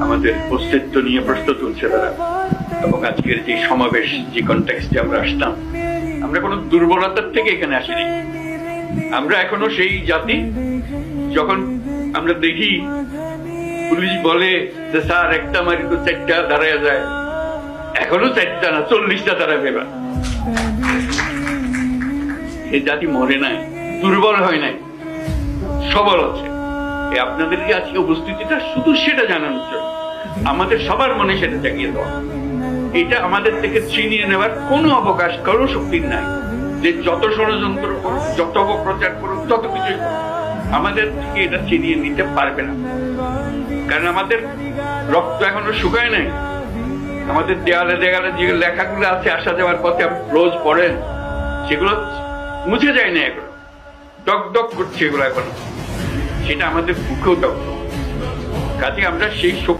আমাদের অস্তিত্ব নিয়ে প্রশ্ন তুলছে তারা। এবং আজকের যে সমাবেশ, যে কনটেক্সটে আমরা আসলাম, আমরা কোনো দুর্বলতার থেকে এখানে আসিনি। আমরা এখনো সেই জাতি, যখন আমরা দেখি পুলিশ বলে যে স্যার একটা মারি তো 4টা দাঁড়ায় যায়, এখনো 4টা না 40টা দাঁড়াবে। এবার এই জাতি মরে নাই, দুর্বল হয় নাই, সবল আছে। আপনাদেরকে আজকে উপস্থিতিটা শুধু সেটা জানানোর জন্য, আমাদের সবার মনে সেটা জাগিয়ে দেওয়া। এটা আমাদের থেকে ছিনিয়ে নেওয়ার কোনো অবকাশ, কারো শক্তির নাই। যে যত ষড়যন্ত্র করুক, যত অপপ্রচার করুক, তত কিছুই করুক, আমাদের থেকে এটা ছিনিয়ে নিতে পারবে না। কারণ আমাদের রক্ত এখনো শুকায় নাই। আমাদের দেয়ালে দেয়ালে যে লেখাগুলো আছে আসা যাওয়ার পথে রোজ পড়েন, সেগুলো মুছে যায় না, এখনো ডক ডক করছে এগুলো এখনো। সেটা আমাদের মুখেও ডক। কাজে আমরা সেই